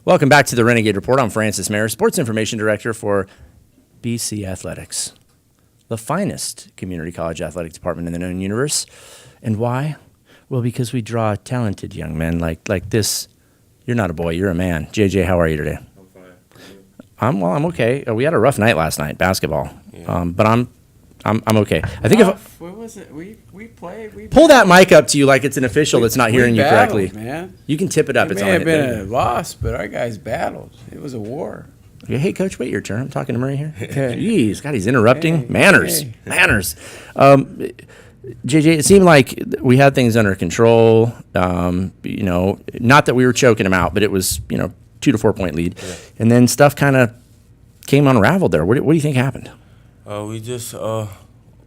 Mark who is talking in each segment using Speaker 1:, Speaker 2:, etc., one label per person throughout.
Speaker 1: Welcome back to the Renegade Report. I'm Francis Mayer, Sports Information Director for BC Athletics, the finest community college athletic department in the known universe. And why? Well, because we draw talented young men like this. You're not a boy, you're a man. JJ, how are you today? I'm fine. I'm okay. We had a rough night last night, basketball. Yeah. But I'm okay. I think
Speaker 2: what was it? We played.
Speaker 1: Pull that mic up to you like it's an official that's not hearing you correctly.
Speaker 2: Man.
Speaker 1: You can tip it up.
Speaker 2: It may have been a loss, but our guys battled. It was a war.
Speaker 1: Hey, Coach, wait your turn. I'm talking to Murray here. Jeez, God, he's interrupting. Manners. JJ, it seemed like we had things under control. Not that we were choking them out, but it was 2 to 4 point lead, and then stuff kind of came unraveled there. What do you think happened?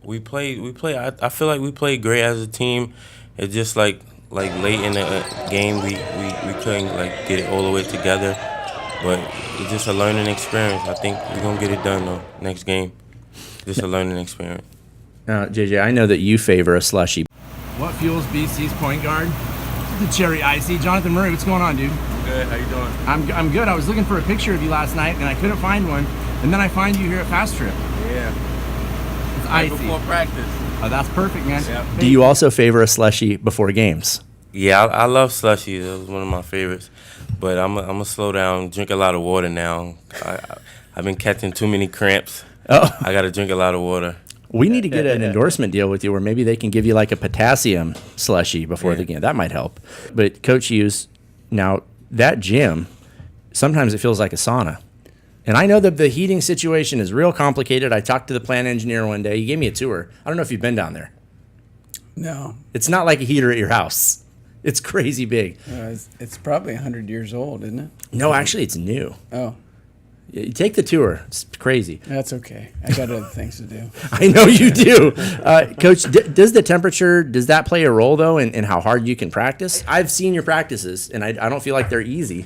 Speaker 3: We played. I feel like we played great as a team. It's just like late in the game, we couldn't get it all the way together. But it's just a learning experience. I think we're gonna get it done though next game. Just a learning experience.
Speaker 1: JJ, I know that you favor a slushy.
Speaker 4: What fuels BC's point guard? The cherry icy. Johnathan Murray, what's going on, dude?
Speaker 3: Good. How you doing?
Speaker 4: I'm good. I was looking for a picture of you last night and I couldn't find one, and then I find you here at Fast Trip.
Speaker 3: Yeah.
Speaker 4: It's icy.
Speaker 3: Before practice.
Speaker 4: Oh, that's perfect, man.
Speaker 3: Yep.
Speaker 1: Do you also favor a slushy before games?
Speaker 3: Yeah, I love slushies. That was one of my favorites. But I'm gonna slow down, drink a lot of water now. I've been catching too many cramps.
Speaker 1: Oh.
Speaker 3: I got to drink a lot of water.
Speaker 1: We need to get an endorsement deal with you where maybe they can give you like a potassium slushy before the game. That might help. But Coach Hughes, now that gym, sometimes it feels like a sauna. And I know that the heating situation is real complicated. I talked to the plant engineer one day. He gave me a tour. I don't know if you've been down there.
Speaker 2: No.
Speaker 1: It's not like a heater at your house. It's crazy big.
Speaker 2: It's probably 100 years old, isn't it?
Speaker 1: No, actually, it's new.
Speaker 2: Oh.
Speaker 1: You take the tour. It's crazy.
Speaker 2: That's okay. I got other things to do.
Speaker 1: I know you do. Coach, does the temperature, does that play a role, though, in how hard you can practice? I've seen your practices, and I don't feel like they're easy.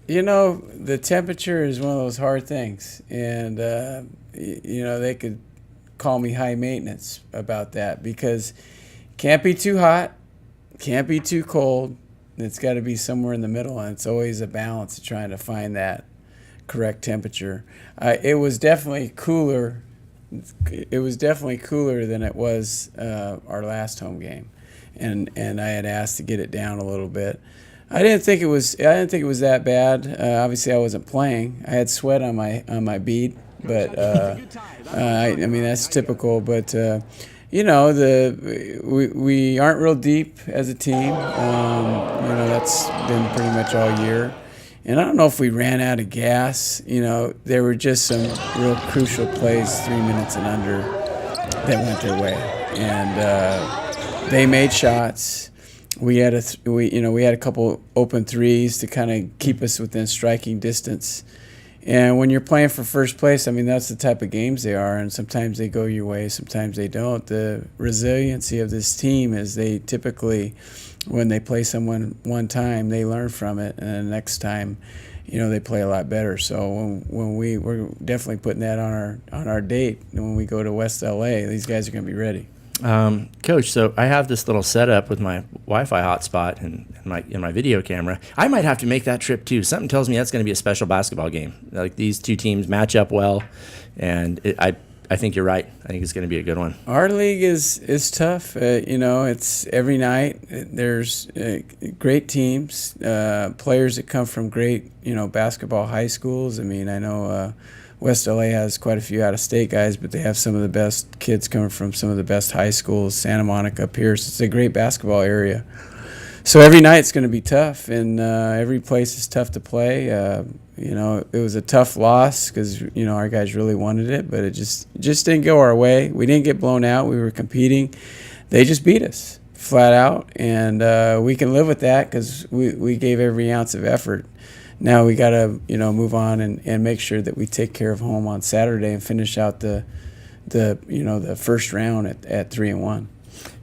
Speaker 2: The temperature is one of those hard things. And, they could call me high maintenance about that because can't be too hot, can't be too cold. It's got to be somewhere in the middle, and it's always a balance of trying to find that correct temperature. It was definitely cooler. It was definitely cooler than it was our last home game, and I had asked to get it down a little bit. I didn't think it was that bad. Obviously, I wasn't playing. I had sweat on my bead, but that's typical. But we aren't real deep as a team. That's been pretty much all year. And I don't know if we ran out of gas. There were just some real crucial plays, 3 minutes and under, that went their way. And they made shots. We had a couple open threes to kind of keep us within striking distance. And when you're playing for first place, that's the type of games they are, and sometimes they go your way, sometimes they don't. The resiliency of this team is they typically, when they play someone one time, they learn from it, and the next time, they play a lot better. So when we're definitely putting that on our date, and when we go to West LA, these guys are going to be ready.
Speaker 1: Coach, so I have this little setup with my Wi-Fi hotspot and my video camera. I might have to make that trip too. Something tells me that's going to be a special basketball game. Like these two teams match up well, and I think you're right. I think it's going to be a good one.
Speaker 2: Our league is tough. It's every night. There's great teams, players that come from great basketball high schools. I know. West LA has quite a few out-of-state guys, but they have some of the best kids coming from some of the best high schools, Santa Monica, Pierce. It's a great basketball area. So every night's going to be tough, and every place is tough to play. It was a tough loss because, our guys really wanted it, but it just didn't go our way. We didn't get blown out. We were competing. They just beat us flat out, and we can live with that because we gave every ounce of effort. Now we got to, move on and make sure that we take care of home on Saturday and finish out the first round at 3-1.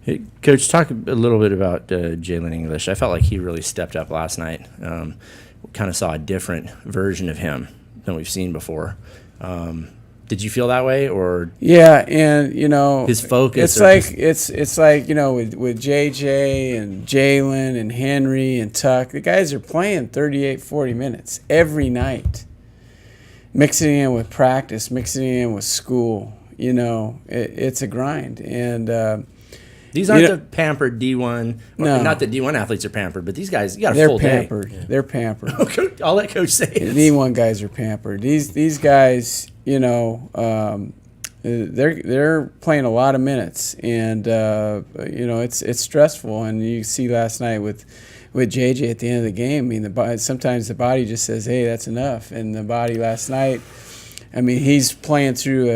Speaker 1: Hey, Coach, talk a little bit about Jalen English. I felt like he really stepped up last night. Kind of saw a different version of him than we've seen before. Did you feel that way, or
Speaker 2: Yeah, and
Speaker 1: his focus?
Speaker 2: It's like with JJ and Jalen and Henry and Tuck, the guys are playing 38, 40 minutes every night, mixing in with practice, mixing in with school. It's a grind, and
Speaker 1: these aren't the pampered D1.
Speaker 2: No.
Speaker 1: Not that D1 athletes are pampered, but these guys, you got a
Speaker 2: they're
Speaker 1: full
Speaker 2: pampered.
Speaker 1: day. Yeah.
Speaker 2: They're pampered.
Speaker 1: I'll let Coach say
Speaker 2: The
Speaker 1: it.
Speaker 2: D1 guys are pampered. These guys, they're playing a lot of minutes, and it's stressful. And you see last night with JJ at the end of the game. I mean, sometimes the body just says, "Hey, that's enough." And the body last night, I mean, he's playing through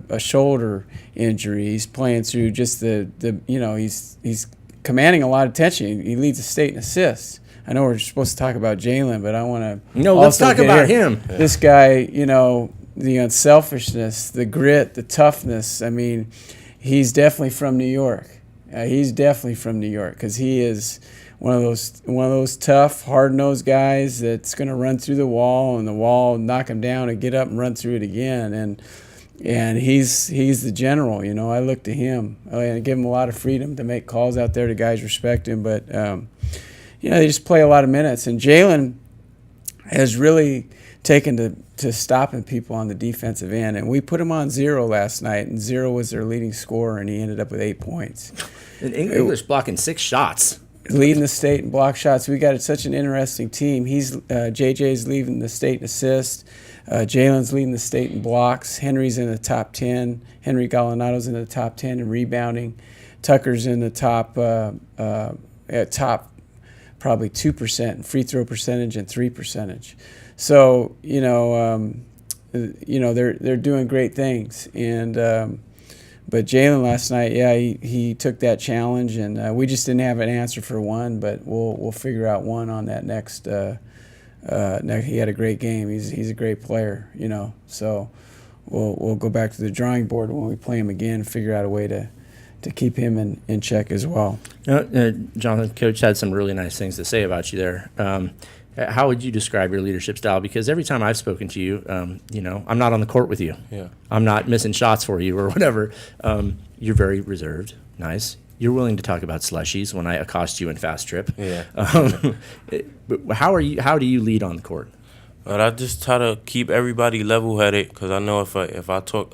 Speaker 2: a shoulder injury. He's playing through just he's commanding a lot of attention. He leads the state in assists. I know we're supposed to talk about Jalen, but I want to.
Speaker 1: No, let's talk about him.
Speaker 2: This guy, the unselfishness, the grit, the toughness. I mean, he's definitely from New York. He's definitely from New York because he is one of those tough, hard-nosed guys that's going to run through the wall, and the wall knock him down and get up and run through it again. And he's the general. I look to him. I give him a lot of freedom to make calls out there. The guys respect him, but they just play a lot of minutes. And Jalen has really taken to stopping people on the defensive end. And we put him on 0 last night, and 0 was their leading scorer, and he ended up with 8 points.
Speaker 1: And English blocking 6 shots.
Speaker 2: Leading the state in block shots. We got such an interesting team. JJ's leading the state in assists. Jalen's leading the state in blocks. Henry's in the top 10. Henry Gallinato's in the top 10 in rebounding. Tucker's in the top probably 2% in free throw percentage and 3 percentage. So they're doing great things. And but Jalen last night, he took that challenge, and we just didn't have an answer for one, but we'll figure out one on that next. He had a great game. He's a great player, So we'll go back to the drawing board when we play him again and figure out a way to keep him in check as well.
Speaker 1: Johnathan, Coach had some really nice things to say about you there. How would you describe your leadership style? Because every time I've spoken to you, I'm not on the court with you.
Speaker 3: Yeah.
Speaker 1: I'm not missing shots for you or whatever. You're very reserved. Nice. You're willing to talk about slushies when I accost you in Fast Trip.
Speaker 3: Yeah.
Speaker 1: But how do you lead on the court?
Speaker 3: But I just try to keep everybody level-headed, because I know if I talk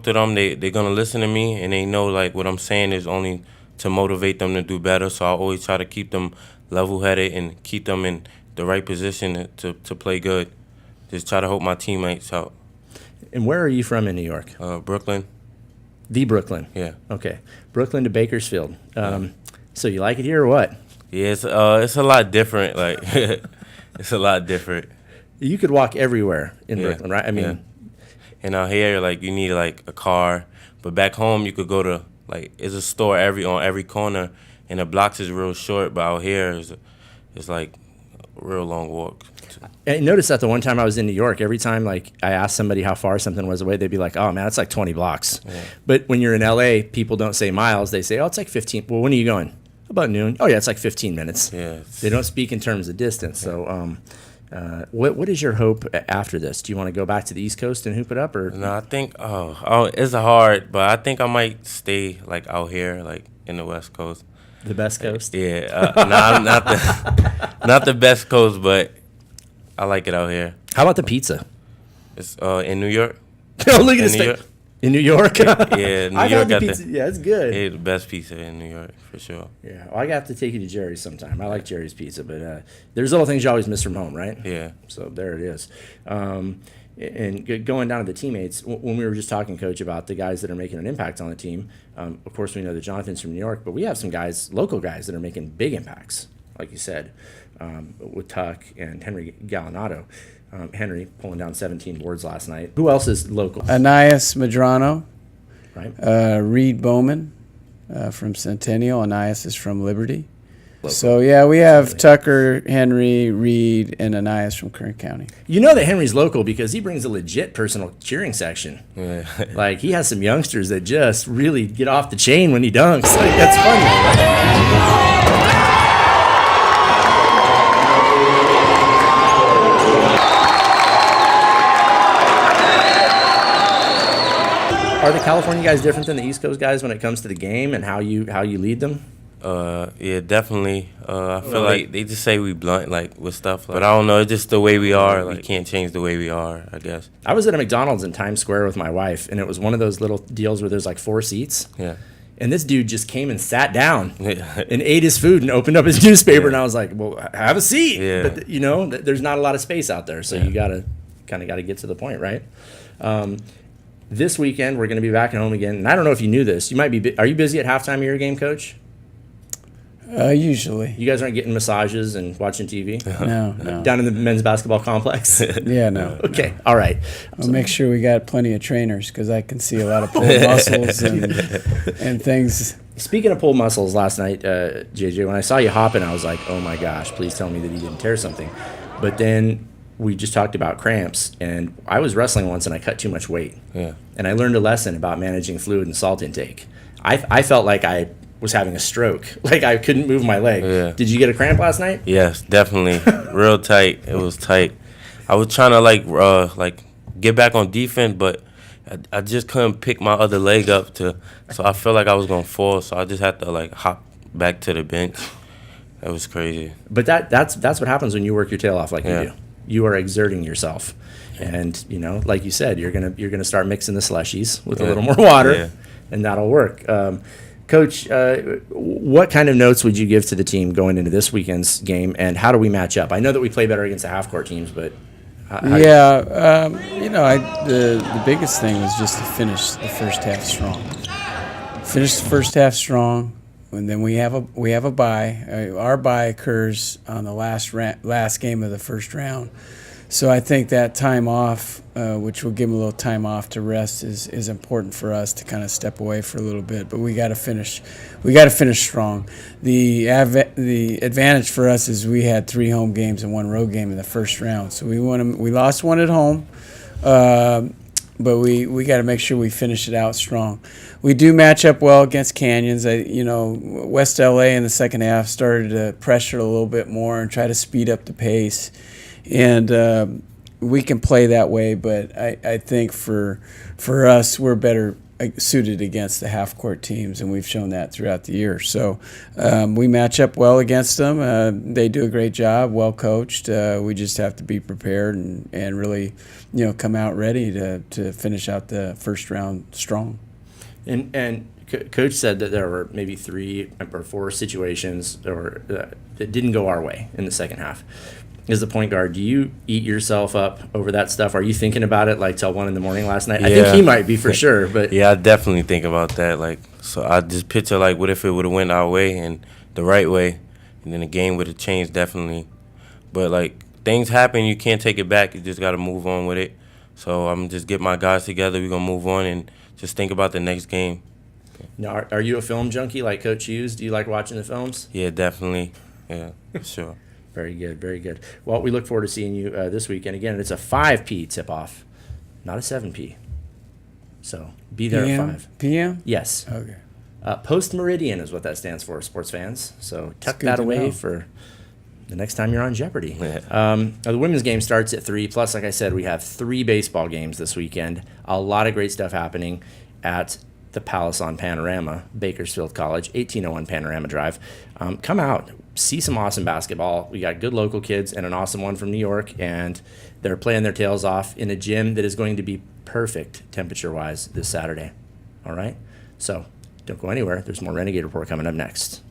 Speaker 3: to them, they're gonna listen to me, and they know like what I'm saying is only to motivate them to do better. So I always try to keep them level-headed and keep them in the right position to play good. Just try to help my teammates out.
Speaker 1: And where are you from in New York?
Speaker 3: Brooklyn.
Speaker 1: The Brooklyn.
Speaker 3: Yeah.
Speaker 1: Okay. Brooklyn to Bakersfield. So you like it here or what?
Speaker 3: Yeah, it's a lot different. Like it's a lot different.
Speaker 1: You could walk everywhere in Brooklyn, right? I mean,
Speaker 3: and out here, like you need like a car, but back home you could go to like it's a store on every corner, and the blocks is real short. But out here it's like a real long walk.
Speaker 1: I noticed that the one time I was in New York, every time like I asked somebody how far something was away, they'd be like, "Oh man, it's like 20 blocks." Yeah. But when you're in LA, people don't say miles; they say, "Oh, it's like 15." Well, when are you going? About noon. Oh yeah, it's like 15 minutes.
Speaker 3: Yeah.
Speaker 1: They don't speak in terms of distance. Yeah. So, what is your hope after this? Do you want to go back to the East Coast and hoop it up, or?
Speaker 3: No, I think it's hard, but I think I might stay like out here, like in the West Coast.
Speaker 1: The best coast.
Speaker 3: Yeah. Not the best coast, but I like it out here.
Speaker 1: How about the pizza?
Speaker 3: It's in New York.
Speaker 1: Oh, look at this. In New York?
Speaker 3: Yeah, New York got
Speaker 1: pizza. Yeah, it's good.
Speaker 3: Yeah, the best pizza in New York, for sure.
Speaker 1: Yeah, well, I have to take you to Jerry's sometime. I like Jerry's pizza, but there's little things you always miss from home, right?
Speaker 3: Yeah.
Speaker 1: So there it is. And going down to the teammates, when we were just talking, Coach, about the guys that are making an impact on the team, of course we know that Jonathan's from New York, but we have some guys, local guys, that are making big impacts, like you said, with Tuck and Henry Gallinato. Henry pulling down 17 boards last night. Who else is local?
Speaker 2: Anias Medrano,
Speaker 1: right?
Speaker 2: Reed Bowman from Centennial. Anias is from Liberty. Local. So, yeah, we have Tucker, Henry, Reed, and Anias from Kern County.
Speaker 1: You know that Henry's local because he brings a legit personal cheering section.
Speaker 3: Yeah.
Speaker 1: Like, he has some youngsters that just really get off the chain when he dunks. Like, that's funny. Are the California guys different than the East Coast guys when it comes to the game and how you lead them?
Speaker 3: Yeah, definitely. I feel like they just say we blunt, like, with stuff. But I don't know. It's just the way we are. Like, we can't change the way we are, I guess.
Speaker 1: I was at a McDonald's in Times Square with my wife, and it was one of those little deals where there's like 4 seats.
Speaker 3: Yeah.
Speaker 1: And this dude just came and sat down and ate his food and opened up his newspaper. And I was like, well, have a seat.
Speaker 3: Yeah.
Speaker 1: But, there's not a lot of space out there. So you got to get to the point, right? This weekend, we're going to be back at home again. And I don't know if you knew this. You might be. Are you busy at halftime of your game, Coach?
Speaker 2: Usually.
Speaker 1: You guys aren't getting massages and watching TV?
Speaker 2: No.
Speaker 1: Down in the men's basketball complex?
Speaker 2: Yeah, no.
Speaker 1: Okay,
Speaker 2: no.
Speaker 1: all right.
Speaker 2: I'll make sure we got plenty of trainers because I can see a lot of pulled muscles and things.
Speaker 1: Speaking of pulled muscles, last night, JJ, when I saw you hopping, I was like, oh my gosh, please tell me that you didn't tear something. But then we just talked about cramps, and I was wrestling once and I cut too much weight.
Speaker 3: Yeah.
Speaker 1: And I learned a lesson about managing fluid and salt intake. I felt like I was having a stroke, like I couldn't move my leg.
Speaker 3: Yeah.
Speaker 1: Did you get a cramp last night?
Speaker 3: Yes, definitely. Real tight. It was tight. I was trying to like get back on defense, but I just couldn't pick my other leg up so I felt like I was gonna fall. So I just had to like hop back to the bench. That was crazy.
Speaker 1: But that's what happens when you work your tail off like
Speaker 3: Yeah.
Speaker 1: you do. You are exerting yourself, and like you said, you're gonna start mixing the slushies with a little more water, and that'll work. Coach, what kind of notes would you give to the team going into this weekend's game, and how do we match up? I know that we play better against the half-court teams, but
Speaker 2: the biggest thing was just to finish the first half strong. Finish the first half strong, and then we have a bye. Our bye occurs on the last game of the first round. So I think that time off, which will give them a little time off to rest, is important for us to kind of step away for a little bit. But we got to finish. We got to finish strong. The advantage for us is we had 3 home games and 1 road game in the first round. So we lost 1 at home, but we got to make sure we finish it out strong. We do match up well against Canyons. West LA in the second half started to pressure a little bit more and try to speed up the pace. And we can play that way, but I think for us, we're better suited against the half-court teams, and we've shown that throughout the year. So we match up well against them. They do a great job, well coached. We just have to be prepared and really, come out ready to finish out the first round strong.
Speaker 1: And Coach said that there were maybe 3 or 4 situations that didn't go our way in the second half. As the point guard, do you eat yourself up over that stuff? Are you thinking about it like till 1 a.m. last night?
Speaker 3: Yeah.
Speaker 1: I think he might be for sure, but
Speaker 3: yeah, I definitely think about that. Like, so I just picture like, what if it would have went our way and the right way, and then the game would have changed definitely. But like, things happen, you can't take it back. You just got to move on with it. So I'm just get my guys together. We're gonna move on and just think about the next game.
Speaker 1: Now, are you a film junkie like Coach Hughes? Do you like watching the films?
Speaker 3: Yeah, definitely. Yeah, for sure.
Speaker 1: Very good, very good. Well, we look forward to seeing you this weekend. Again, it's a 5 p. tip-off, not a 7 p. So be there at 5.
Speaker 2: PM?
Speaker 1: Yes.
Speaker 2: Okay.
Speaker 1: Post-meridian is what that stands for, sports fans. So tuck
Speaker 2: good
Speaker 1: that
Speaker 2: to
Speaker 1: away
Speaker 2: know.
Speaker 1: for the next time you're on Jeopardy.
Speaker 3: Yeah.
Speaker 1: The women's game starts at 3. Plus, like I said, we have 3 baseball games this weekend. A lot of great stuff happening at the Palace on Panorama, Bakersfield College, 1801 Panorama Drive. Come out, see some awesome basketball. We got good local kids and an awesome one from New York, and they're playing their tails off in a gym that is going to be perfect temperature-wise this Saturday. All right? So don't go anywhere. There's more Renegade Report coming up next.